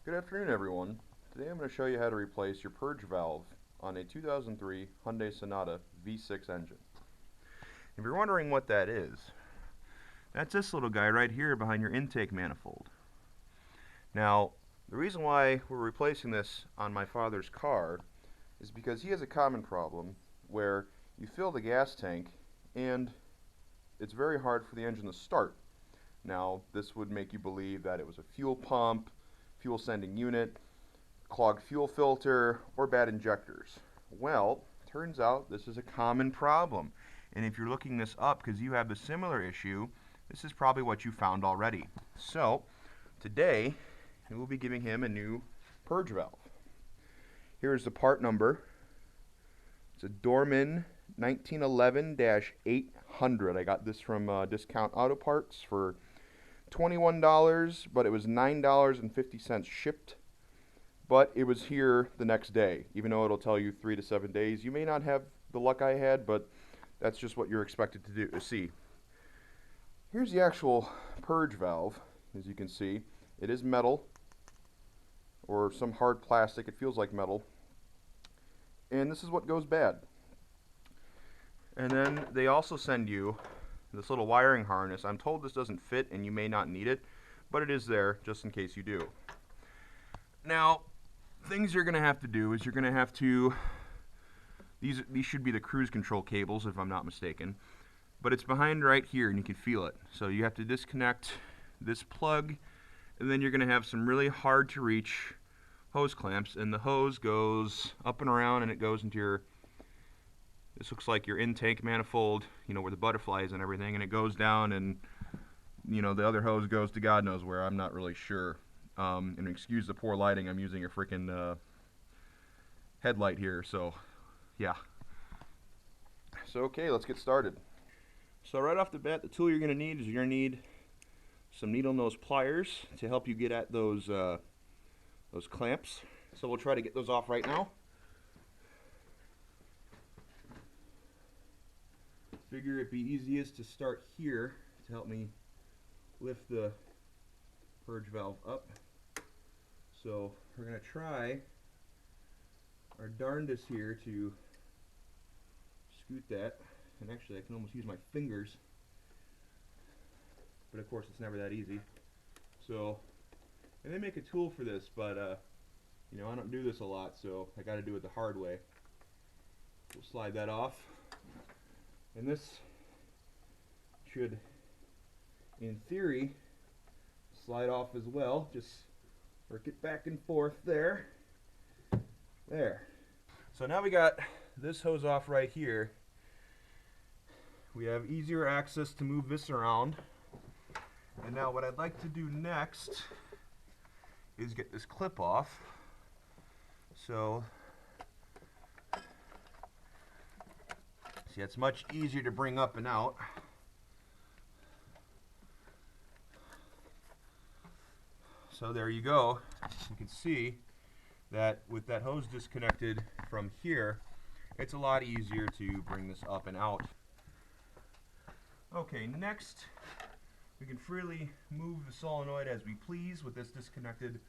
Good afternoon, everyone. Today I'm going to show you how to replace your purge valve on a 2003 Hyundai Sonata V6 engine. If you're wondering what that is, that's this little guy right here behind your intake manifold. Now, the reason why we're replacing this on my father's car is because he has a common problem where you fill the gas tank and it's very hard for the engine to start. Now, this would make you believe that it was a fuel pump, fuel sending unit, clogged fuel filter, or bad injectors. Well, turns out this is a common problem. And if you're looking this up because you have the similar issue, this is probably what you found already. So, today, we will be giving him a new purge valve. Here's the part number. It's a Dorman 1911-800. I got this from Discount Auto Parts for $21, but it was $9.50 shipped. But it was here the next day, even though it'll tell you 3 to 7 days. You may not have the luck I had, but that's just what you're expected to see. Here's the actual purge valve. As you can see, it is metal or some hard plastic. It feels like metal. And this is what goes bad. And then they also send you this little wiring harness. I'm told this doesn't fit and you may not need it, but it is there just in case you do. Now, things you're going to have to do is you're going to have to, these should be the cruise control cables if I'm not mistaken, but it's behind right here and you can feel it. So you have to disconnect this plug, and then you're going to have some really hard to reach hose clamps, and the hose goes up and around and it goes into your, this looks like your intake manifold, you know, where the butterfly is and everything, and it goes down, and you know, the other hose goes to God knows where. I'm not really sure. And excuse the poor lighting, I'm using a freaking headlight here, so yeah. So okay, let's get started. So right off the bat, the tool you're going to need is you're going to need some needle nose pliers to help you get at those clamps. So we'll try to get those off right now. Figure it'd be easiest to start here to help me lift the purge valve up. So we're going to try our darndest here to scoot that. And actually I can almost use my fingers, but of course it's never that easy. So, and they make a tool for this, but you know, I don't do this a lot, so I got to do it the hard way. We'll slide that off, and this should, in theory, slide off as well. Just work it back and forth there. There. So now we got this hose off right here. We have easier access to move this around. And now what I'd like to do next is get this clip off. So, see, it's much easier to bring up and out. So there you go. You can see that with that hose disconnected from here, it's a lot easier to bring this up and out. Okay, next we can freely move the solenoid as we please with this disconnected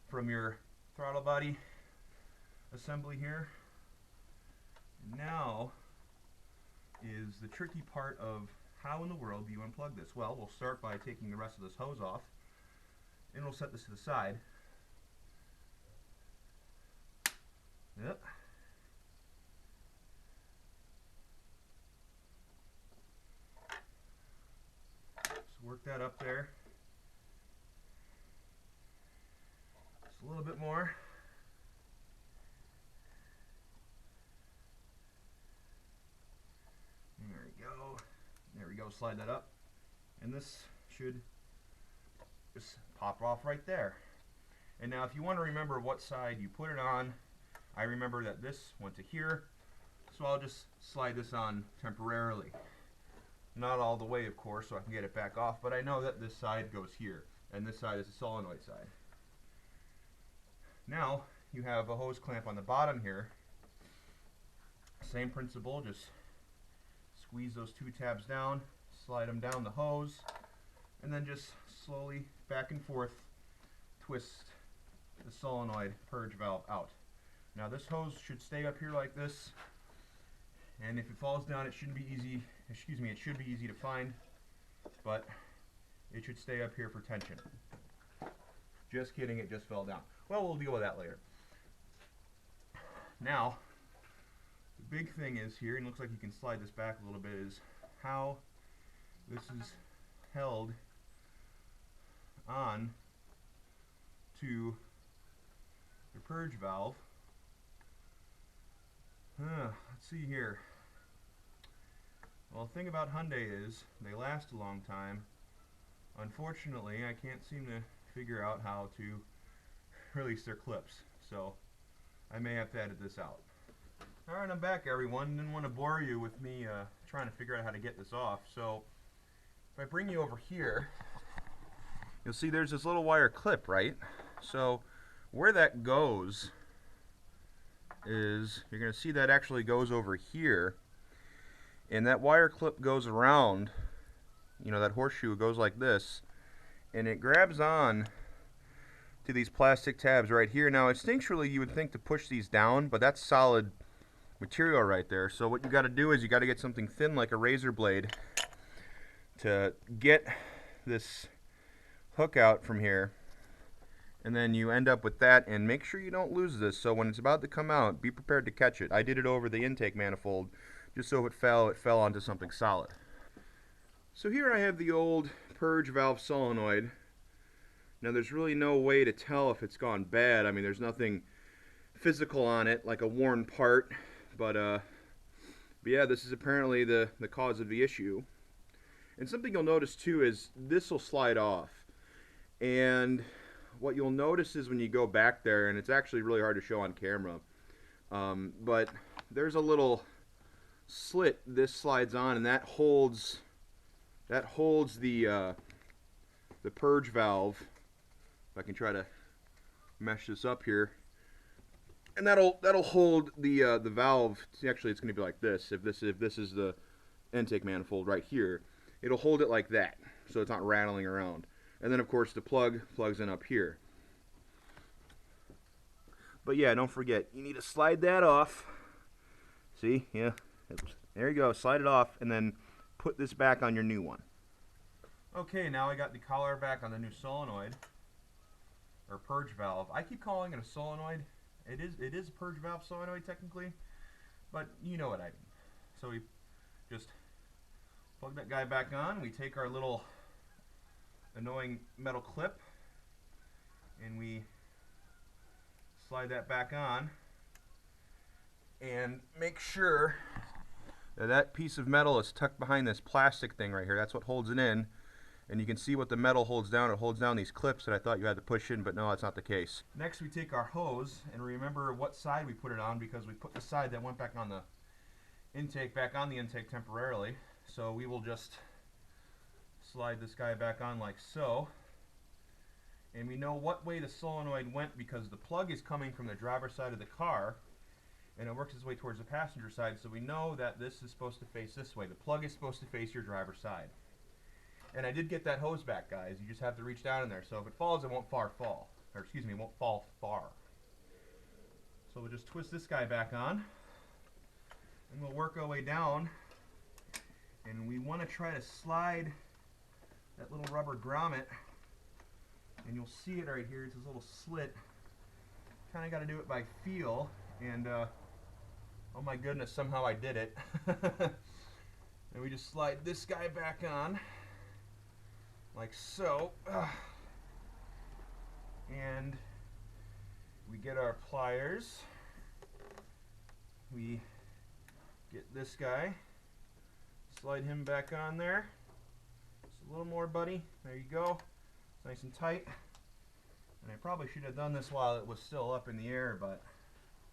from your throttle body assembly here. Now is the tricky part of how in the world do you unplug this? Well, we'll start by taking the rest of this hose off, and we'll set this to the side. Yep. So work that up there. Just a little bit more. There we go. There we go. Slide that up. And this should just pop off right there. And now if you want to remember what side you put it on, I remember that this went to here, so I'll just slide this on temporarily. Not all the way, of course, so I can get it back off, but I know that this side goes here, and this side is the solenoid side. Now, you have a hose clamp on the bottom here. Same principle, just squeeze those two tabs down, slide them down the hose, and then just slowly back and forth twist the solenoid purge valve out. Now this hose should stay up here like this, and if it falls down, it shouldn't be easy, it should be easy to find, but it should stay up here for tension. Just kidding, it just fell down. Well, we'll deal with that later. Now, the big thing is here, and it looks like you can slide this back a little bit, is how this is held on to the purge valve. Let's see here. Well, the thing about Hyundai is they last a long time. Unfortunately, I can't seem to figure out how to release their clips, so I may have to edit this out. Alright, I'm back, everyone. Didn't want to bore you with me trying to figure out how to get this off. So if I bring you over here, you'll see there's this little wire clip, right? So where that goes is, you're going to see that actually goes over here, and that wire clip goes around, you know, that horseshoe goes like this, and it grabs on to these plastic tabs right here. Now instinctually you would think to push these down, but that's solid material right there. So what you got to do is you got to get something thin like a razor blade to get this hook out from here, and then you end up with that. And make sure you don't lose this, so when it's about to come out, be prepared to catch it. I did it over the intake manifold, just so if it fell onto something solid. So here I have the old purge valve solenoid. Now there's really no way to tell if it's gone bad. I mean, there's nothing physical on it like a worn part, but yeah, this is apparently the cause of the issue. And something you'll notice too is this will slide off, and what you'll notice is when you go back there, and it's actually really hard to show on camera, but there's a little slit this slides on, and that holds the purge valve. If I can try to mesh this up here, and that'll hold the valve. Actually, it's going to be like this. If this is the intake manifold right here, it'll hold it like that, so it's not rattling around. And then of course the plug plugs in up here. But yeah, don't forget, you need to slide that off. See, yeah, there you go. Slide it off, and then put this back on your new one. Okay, now I got the collar back on the new solenoid, or purge valve. I keep calling it a solenoid. It is a purge valve solenoid technically, but you know what I mean. So we just plug that guy back on. We take our little annoying metal clip and we slide that back on, and make sure that that piece of metal is tucked behind this plastic thing right here. That's what holds it in. And you can see what the metal holds down. It holds down these clips that I thought you had to push in, but no, that's not the case. Next we take our hose, and remember what side we put it on, because we put the side that went back on the intake temporarily. So we will just slide this guy back on like so. And we know what way the solenoid went because the plug is coming from the driver's side of the car, and it works its way towards the passenger side, so we know that this is supposed to face this way. The plug is supposed to face your driver's side. And I did get that hose back, guys. You just have to reach down in there. So if it falls, it won't fall. Or excuse me, it won't fall far. So we'll just twist this guy back on, and we'll work our way down. And we want to try to slide that little rubber grommet, and you'll see it right here. It's this little slit. Kind of got to do it by feel, and oh my goodness, somehow I did it. And we just slide this guy back on like so, and we get our pliers. We get this guy, slide him back on there. Just a little more, buddy. There you go. It's nice and tight. And I probably should have done this while it was still up in the air, but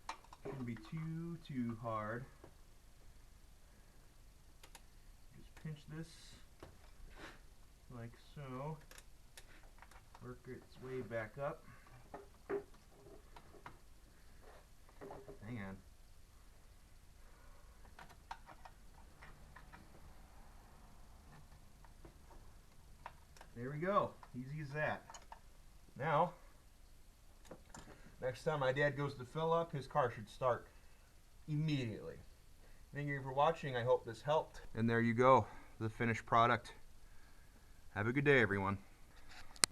it shouldn't be too hard. Just pinch this like so. Work its way back up. Hang on. There we go. Easy as that. Now, Next time my dad goes to fill up, his car should start immediately. Thank you for watching. I hope this helped. And there you go, the finished product. Have a good day, everyone.